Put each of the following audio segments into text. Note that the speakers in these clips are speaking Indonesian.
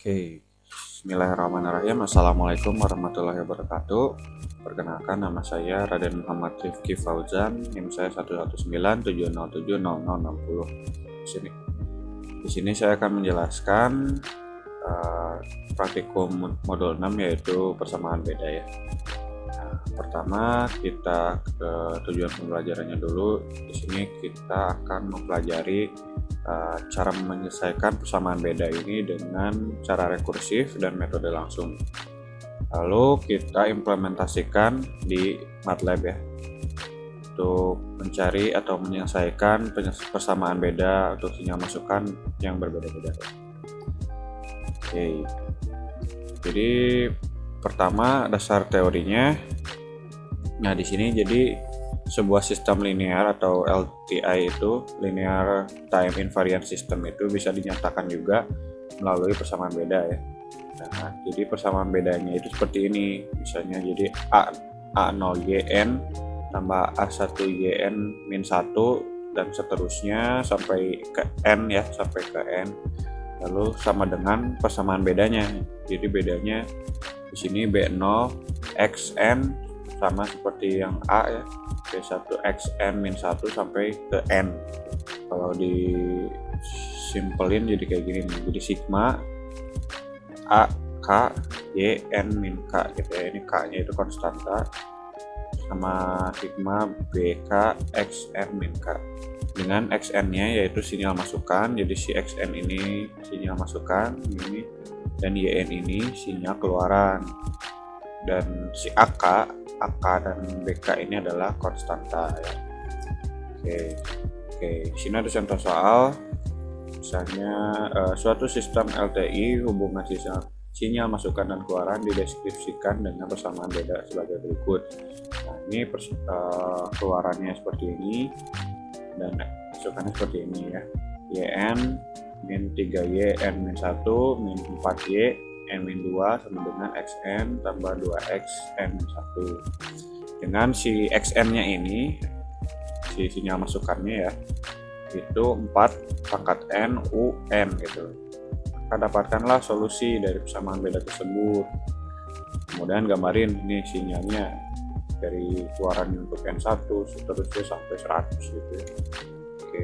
Oke, Bismillahirrahmanirrahim. Assalamualaikum warahmatullahi wabarakatuh. Perkenalkan, nama saya Raden Muhammad Rifki Fauzan, NIM saya 11970700060. Di sini saya akan menjelaskan praktikum modul 6, yaitu persamaan beda ya. Pertama kita ke tujuan pembelajarannya dulu. Di sini kita akan mempelajari cara menyelesaikan persamaan beda ini dengan cara rekursif dan metode langsung. Lalu kita implementasikan di MATLAB ya, untuk mencari atau menyelesaikan persamaan beda untuk sinyal masukan yang berbeda-beda. Oke, jadi pertama dasar teorinya. Nah, di sini jadi sebuah sistem linear atau LTI itu, linear time invariant system, itu bisa dinyatakan juga melalui persamaan beda ya. Nah, jadi persamaan bedanya itu seperti ini. Misalnya jadi A0YN tambah A1YN min 1 dan seterusnya sampai ke N ya, sampai ke N. Lalu sama dengan persamaan bedanya. Jadi bedanya di sini B0 XN sama seperti yang A ya, B1 XN min 1 sampai ke N. Kalau disimpelin jadi kayak gini nih. Jadi sigma A K Y N min K gitu ya. Ini K nya itu konstanta, sama sigma BK XN min K, dengan XN nya yaitu sinyal masukan. Jadi si XN ini sinyal masukan ini, dan YN ini sinyal keluaran, dan si AK dan BK ini adalah konstanta ya. Oke, di sini ada contoh soal. Misalnya suatu sistem LTI hubungan sinyal masukan dan keluaran dideskripsikan dengan persamaan beda sebagai berikut. Nah, ini keluarannya seperti ini dan masukannya seperti ini ya. YN min 3Y N min 1 min 4Y N min 2 sama dengan XN tambah 2X N min 1. Dengan si XN nya ini, si sinyal masukannya ya, itu 4 pangkat N U N gitu. Maka dapatkanlah solusi dari persamaan beda tersebut. Kemudian gambarin ini sinyalnya dari keluarannya untuk N1 seterusnya sampai 100 gitu ya. Oke.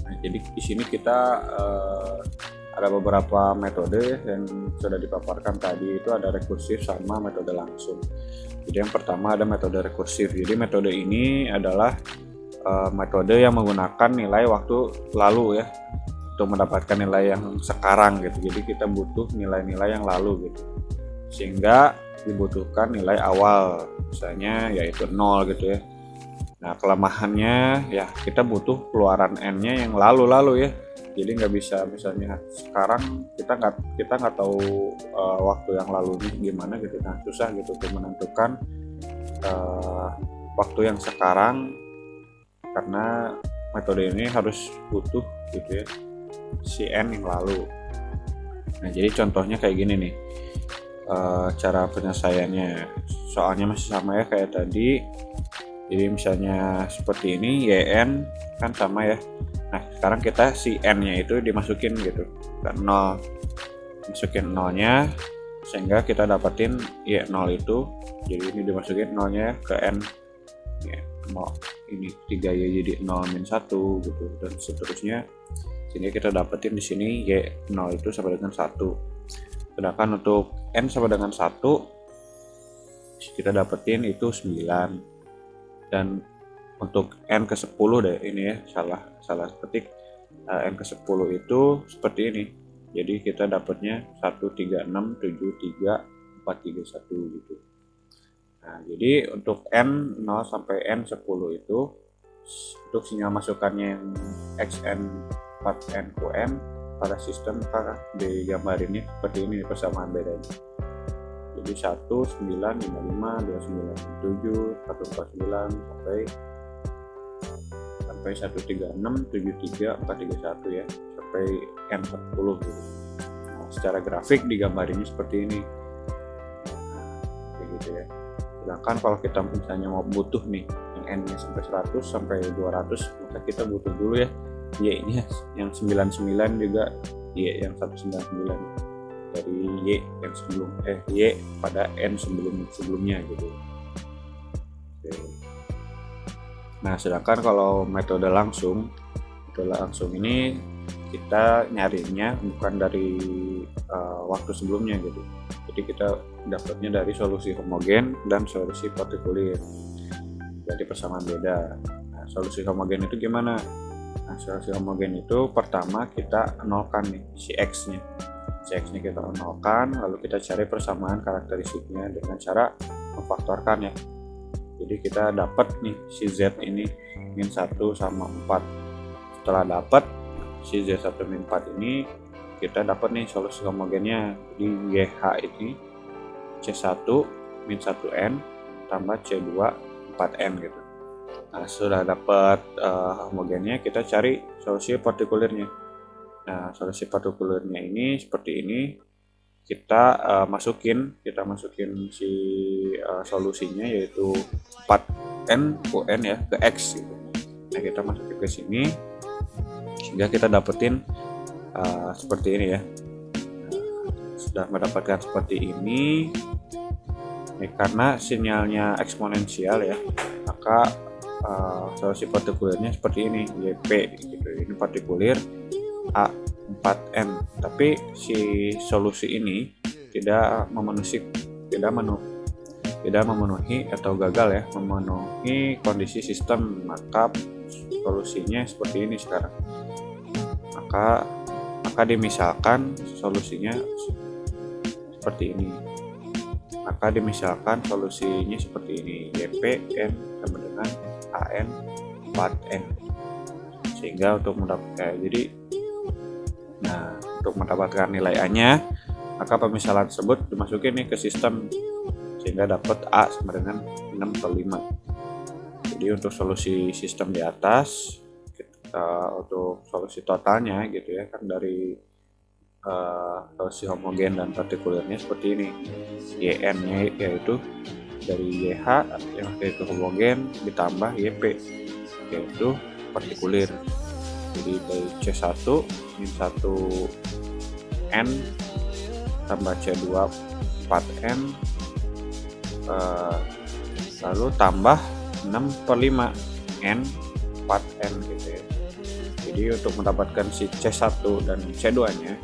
Nah, jadi di sini kita ada beberapa metode yang sudah dipaparkan tadi. Itu ada rekursif sama metode langsung. Jadi yang pertama ada metode rekursif. Jadi metode ini adalah metode yang menggunakan nilai waktu lalu ya, untuk mendapatkan nilai yang sekarang gitu. Jadi kita butuh nilai-nilai yang lalu gitu, sehingga dibutuhkan nilai awal, misalnya yaitu 0 gitu ya. Nah, kelemahannya ya kita butuh keluaran N-nya yang lalu-lalu ya. Jadi nggak bisa misalnya sekarang kita nggak tahu waktu yang lalunya gimana gitu. Nah, susah gitu untuk menentukan waktu yang sekarang, karena metode ini harus butuh gitu ya si N yang lalu. Nah, jadi contohnya kayak gini nih, cara penyelesaiannya. Soalnya masih sama ya kayak tadi. Jadi misalnya seperti ini, YN kan sama ya. Nah, sekarang kita si N-nya itu dimasukin gitu ke 0. Masukin 0-nya sehingga kita dapetin Y0 itu. Jadi ini dimasukin 0-nya ke N ya, 0. Ini 3Y jadi 0 min 1 gitu, dan seterusnya. Sehingga kita dapetin di sini Y0 itu sama dengan 1. Sedangkan untuk N sama dengan 1 kita dapetin itu 9. Dan untuk N ke 10 deh ini ya, salah ketik. N ke 10 itu seperti ini. Jadi kita dapatnya 1367341 gitu. Nah, jadi untuk N 0 sampai N 10 itu, untuk sinyal masukannya yang XN 4N QN pada sistem di gambar ini seperti ini persamaan bedanya. Jadi 1955 2957 149 sampai 1367341 ya, sampai N40 gitu. Nah, secara grafik di gambar ini seperti ini. Kayak gitu ya. Sedangkan kalau kita misalnya mau butuh nih yang N-nya sampai 100 sampai 200, maka kita butuh dulu ya Y-nya yang 99 juga Y yang 199 dari Y yang Y pada N sebelumnya gitu. Oke. Nah, sedangkan kalau metode langsung ini kita nyarinya bukan dari waktu sebelumnya gitu. Jadi kita dapatnya dari solusi homogen dan solusi partikulir. Jadi persamaan beda. Nah, solusi homogen itu gimana? Nah, solusi homogen itu pertama kita nolkan nih si X-nya. Si X-nya kita nolkan, lalu kita cari persamaan karakteristiknya dengan cara memfaktorkan ya. Jadi kita dapat nih si Z ini min 1 sama 4. Setelah dapat si Z1 min 4 ini, kita dapat nih solusi homogennya. Jadi YH ini C1 min 1N tambah C2 4N gitu. Nah, sudah dapat homogennya, kita cari solusi partikulirnya. Nah, solusi partikulirnya ini seperti ini. Kita masukin si solusinya yaitu 4N UN ya ke X gitu. Nah, kita masukin ke sini sehingga kita dapetin seperti ini ya. Sudah mendapatkan seperti ini. Karena sinyalnya eksponensial ya, maka solusi partikulirnya seperti ini, YP gitu. Ini partikulir A4N. Tapi si solusi ini tidak memenuhi atau gagal ya memenuhi kondisi sistem, maka solusinya seperti ini sekarang. Maka dimisalkan solusinya seperti ini. YPN sama dengan AN 4N. Sehingga untuk mendapatkan nilai A-nya, maka pemisalan tersebut dimasukin nih ke sistem sehingga dapat A sama dengan 6/5. Jadi untuk solusi sistem di atas, untuk solusi totalnya gitu ya, kan dari solusi homogen dan partikulirnya seperti ini. YN-nya yaitu dari YH yang yaitu homogen ditambah YP yaitu partikulir. Jadi dari C1 min 1N tambah C2 4N lalu tambah 6/5 N 4N gitu ya. Jadi untuk mendapatkan si C1 dan C2 nya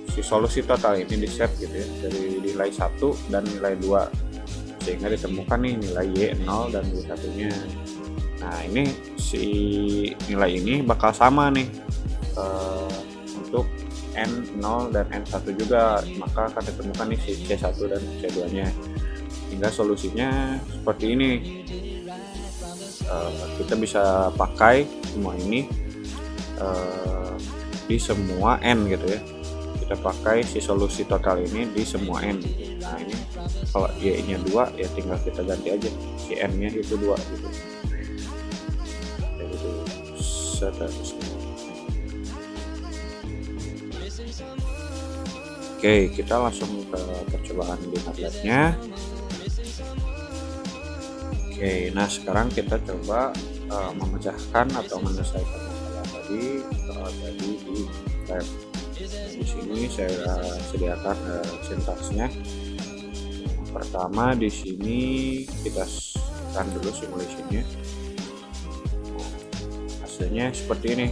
si solusi total ini di set gitu ya, dari nilai 1 dan nilai 2 sehingga ditemukan nih nilai Y0 dan Y1 nya. Nah, ini si nilai ini bakal sama nih untuk N0 dan N1 juga, maka akan ditemukan nih si C1 dan C2 nya. Hingga solusinya seperti ini. Kita bisa pakai semua ini di semua N gitu ya. Kita pakai si solusi total ini di semua N. Nah, ini kalau Y nya 2 ya tinggal kita ganti aja si N nya itu 2 gitu. Jadi seterusnya. Oke, kita langsung ke percobaan di MATLAB-nya. Oke, nah sekarang kita coba memecahkan atau menyelesaikan masalah tadi di lab. Di sini saya sediakan sintaksnya. Pertama di sini kita run dulu simulasinya. Hasilnya seperti ini.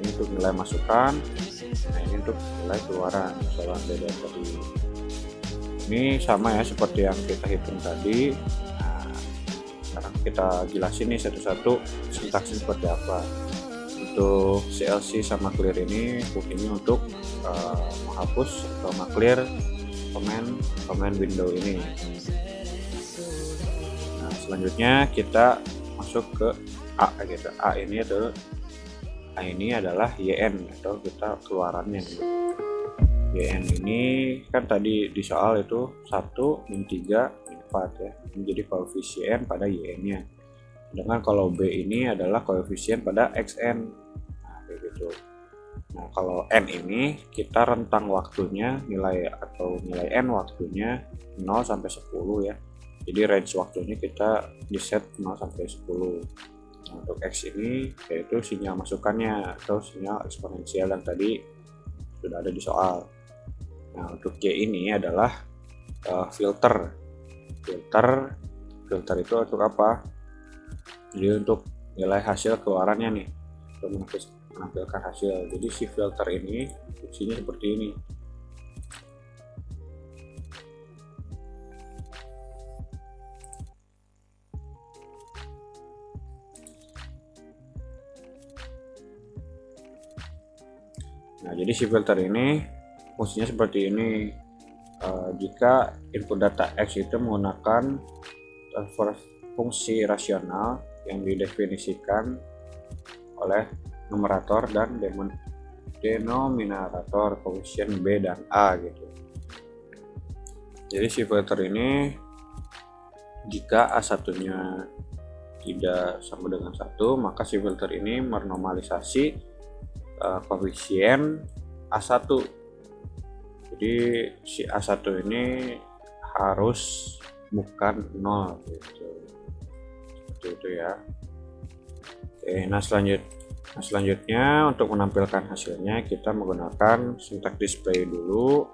Ini untuk nilai masukan. Nah, ini untuk nilai keluaran soal beda tadi. Ini sama ya seperti yang kita hitung tadi. Nah, sekarang kita jelasin nih satu-satu sintaksnya seperti apa. Untuk CLC sama clear ini fungsinya untuk menghapus atau clear command window ini. Nah, selanjutnya kita masuk ke A gitu. A ini adalah YN atau kita keluarannya gitu. YN ini kan tadi di soal itu 1 min 3 min 4 ya, menjadi koefisien pada YN-nya. Sedangkan kalau B ini adalah koefisien pada XN. Nah, kayak gitu. Nah, kalau N ini kita rentang waktunya nilai N waktunya 0 sampai 10 ya. Jadi range waktunya kita di set 0 sampai 10. Nah, untuk X ini yaitu sinyal masukannya atau sinyal eksponensial yang tadi sudah ada di soal. Nah, untuk Y ini adalah filter. Filter itu untuk apa? Jadi untuk nilai hasil keluarannya nih, untuk menampilkan hasil. Jadi si filter ini fungsinya seperti ini. Nah, jadi si filter ini fungsinya seperti ini. Jika input data X itu menggunakan transfer fungsi rasional yang didefinisikan oleh numerator dan denominator koefisien B dan A gitu. Jadi si filter ini jika A1-nya tidak sama dengan 1, maka si filter ini menormalisasi koefisien A1. Jadi si A1 ini harus bukan 0 gitu. Seperti itu ya. Oke, nah selanjutnya untuk menampilkan hasilnya kita menggunakan syntax display dulu.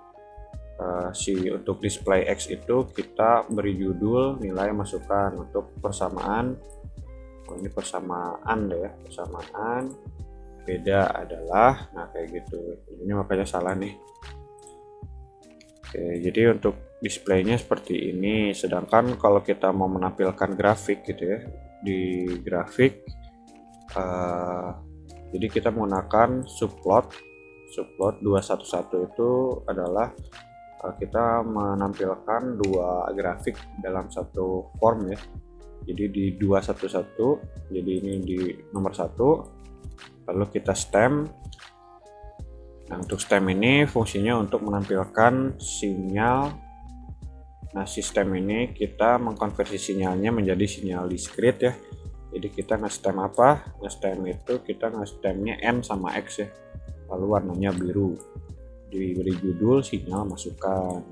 Untuk display X itu kita beri judul nilai masukan. Untuk persamaan, ini persamaan ya, persamaan beda adalah, nah kayak gitu. Ini makanya salah nih. Oke, jadi untuk displaynya seperti ini. Sedangkan kalau kita mau menampilkan grafik gitu ya, di grafik jadi kita menggunakan subplot 211 itu adalah kita menampilkan dua grafik dalam satu form ya. Jadi di 211, jadi ini di nomor 1, lalu kita stem. Nah, untuk stem ini fungsinya untuk menampilkan sinyal. Nah, sistem ini kita mengkonversi sinyalnya menjadi sinyal diskrit ya. Jadi kita nge-stem apa? Nge-stem itu kita nge-stemnya N sama X ya. Lalu warnanya biru. Diberi judul sinyal masukan.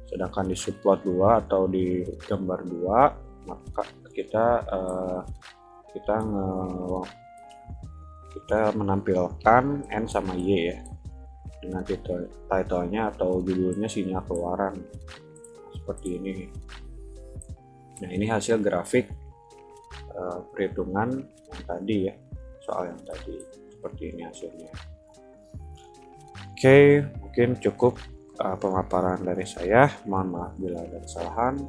Sedangkan di subplot 2 atau di gambar 2, maka kita menampilkan N sama Y ya, dengan titlenya atau judulnya sinyal keluaran seperti ini. Nah, ini hasil grafik perhitungan yang tadi ya, soal yang tadi seperti ini hasilnya. Oke, mungkin cukup pemaparan dari saya. Mohon maaf bila ada kesalahan.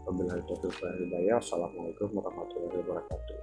Wabillahi taufiq wal hidayah. Wassalamualaikum warahmatullahi wabarakatuh.